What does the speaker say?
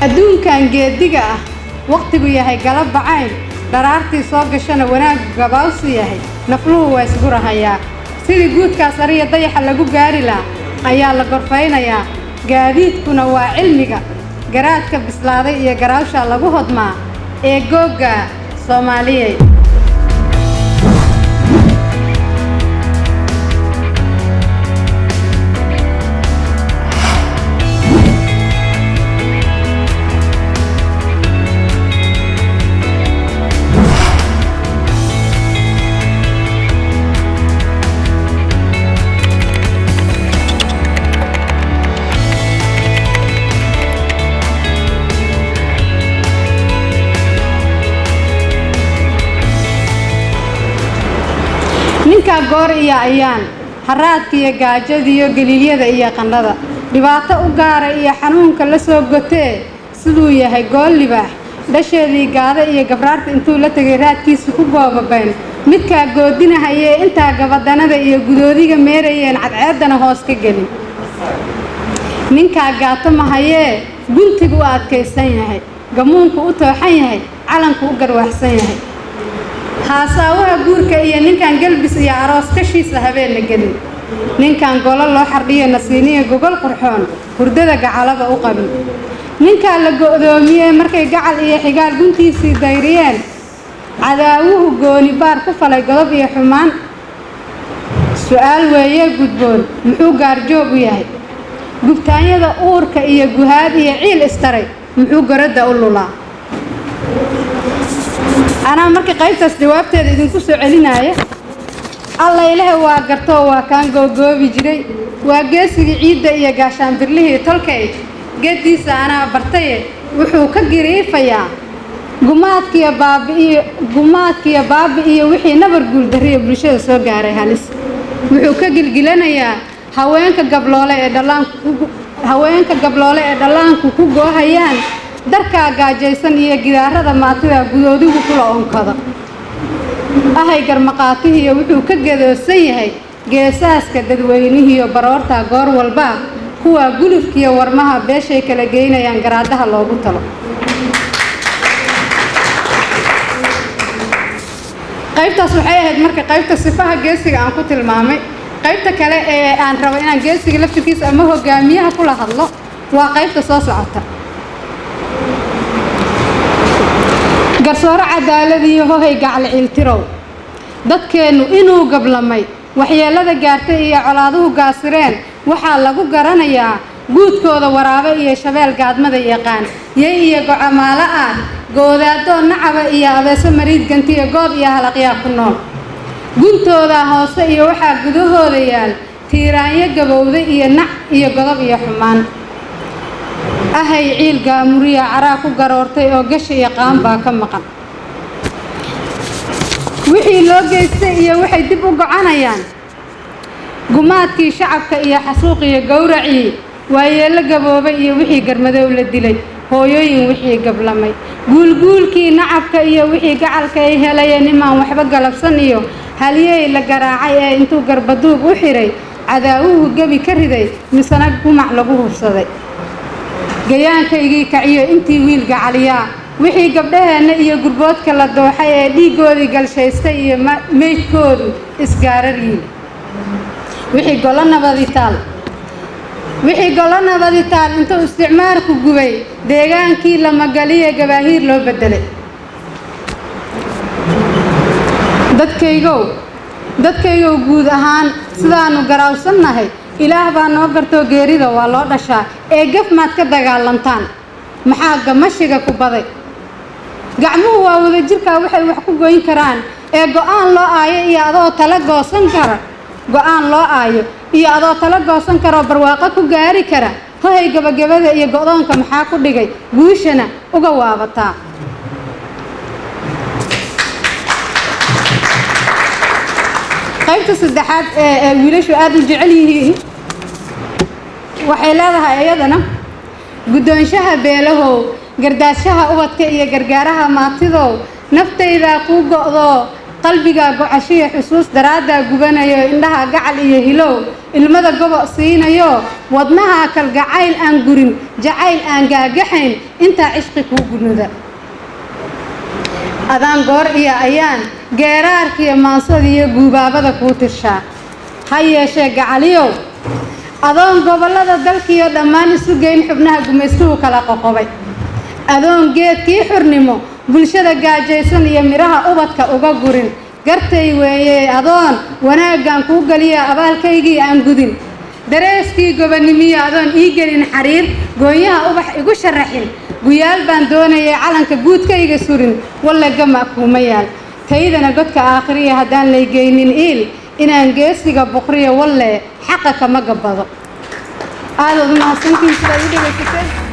adduunkan geediga ah waqtigu yahay galab bacayn daraartii soo gashana wanaag gabaawsi yahay nafluhu waa isgu rahayaa sidii guudkaas ariya dayaxa lagu gaari lahaa ayaa la gorfaynayaa gaadiidkuna waa cilmiga garaadka bislaaday iyo garaawsha lagu hodmaa ee googa Soomaaliyeed ninka goor iyo ayaan haraadka iyo gaajada iyo galiilyada iyo qandhada dhibaato u gaara iyo xanuunka la soo gotee siduu yahay gool libaax dhasheedii gaada iyo gabraarta intuu la tagay raadkiisa ku goobabayn midka goodinahayee intaa gabadanada iyo gudoodiga meerayeen cadceedana hoos ka gelin ninka gaato mahayee guntigu u adkaysan yahay gamuunku u tooxan yahay calanku u garwaxsan yahay haasawaha guurka iyo ninkan galbis iyo aroos kashiisa habeen la gelin ninkan golo loo xardhiyo nasiiniyo gogol qurxoon hurdada gacalaba u qabin ninkan la go'doomiyey markay gacal iyo xigaal guntiisii dayriyeen cadaawuhu gooni baar ku falay godob iyo xumaan su'aal weeye gudboon muxuu gaarjoog u yahay gubtaanyada uurka iyo guhaad iyo ciil istaray muxuu garadda u lulaa أنا مركي قيبتاس جوابتي idinku soo celinaya alla ilaahay waa garto waa kaan googoobi jiray waa geesiga ciida iyo gaashaan birlihii tolkay geediisa ana bartay wuxuu ka gariifayaa gumaadkiya baabi iyo wixii nabar guul dariyo bulshada soo gaaray halis wuxuu ka gilgilanayaa haweenka gabloole ee dhallaanku ku goohayaan darka gaajaysan iyo gidaarada maatida gudoodigu kula onkada ahay garmaqaatihi iyo wuxuu ka gadoosan yahay geesaaska dadweynihi iyo baroorta goor walba kuwa gulufkiyo warmaha beeshay kala geynayaan garaadaha loogu talo qaybtaas waxay ahayd marka qaybta sifaha geesiga aan ku tilmaamay qaybta kale ee aan rabo inaan geesiga laftigiisa ama hogaamiyaha kula hadlo waa qaybta soo socota garsoor cadaalad iyo hohay gacal ciltirow dadkeenu inuu gablamay waxyeelada gaartay iyo colaaduhu gaasireen waxa lagu garanayaa guudkooda waraabe iyo shabeel gaadmada yaqaan yey iyo gocamaala ah goodaado nacaba iyo abeeso mariid gantiyo goob iyo halaqya ku nool guntooda hoose iyo waxa gudahooda yaal tiiraanyo gabowday iyo nac iyo godob iyo xumaan ahay ciil gaamuriya caraa ku garoortay oo gasha iyo qaan baa ka maqan wixii loo geystay iyo waxay dib u gocanayaan gumaadkii shacabka iyo xasuuq iyo gowracii waayeelo gaboobay iyo wixii garmadow la dilay hooyooyin wixii gablamay guulguulkii nacabka iyo wixii gacalka ay helayeen imaan waxba galabsan iyo haliyey la garaacay ee intuu garbaduub u xiray cadaawuhu gabi ka riday misana gumac lagu hubsaday gayaankaygii kaciyo intii wiil gacaliyaa wixii gabdhaheena iyo gurboodka la dooxay ee dhiigoodii galshaystay iyo meydkoodu isgaararyiin wixii golo nabaditaal intuu isticmaalku gubay deegaankii la magaliye gabaahiir loo bedelay dadkaygow guud ahaan sidaanu garaawsannahay ilaah baa noo gartoo geerida waa loo dhashaa ee gaf maad ka dagaalantaan maxaa gamashiga ku baday gacmuhu waa wada jirkaa waxay wax ku goyn karaan ee go'aan loo aayo iyo adoo tala goosan karo barwaaqo ku gaari kara hohay gabagabada iyo go'doonka maxaa ku dhigay guushana uga waabataa qaybta saddexaad ee wiilashu aad u jecel yihiin waxay leedahay iyadana guddoonshaha beelahow gardaashaha ubadka iyo gargaaraha maatidow naftayda ku go'do qalbiga gocashiyo xusuus daraada gubanayo indhaha gacal iyo hilow ilmada gobo siinayo wadnaha kalgacayl aan gurin jacayl aan gaagaxayn inta cishqi ku gunuda adaan goor iyo ayaan geeraarkiyo maansadiyo guubaabada ku tirshaa ha yeeshee gacaliyow adoon gobolada dalkiyo dhammaan isu geyn xubnaha gumaystuhu kala qoqobay adoon geedkii xurnimo bulshada gaajaysan iyo miraha ubadka uga gurin gartay weeye adoon wanaaggan kuu galiya abaalkaygii aan gudin dareeskii gobonimiyo adoon ii gelin xariir gooyaha ubax igu sharaxin guyaal baan doonayay calanka guudkayga surin walle gama kuuma yaal taydana godka aakhiriya haddaan laygeynin iil inaan geesiga boqriyo walle xaqa kama gabbado aad u mahadsantihiin sida ii dhegaysateen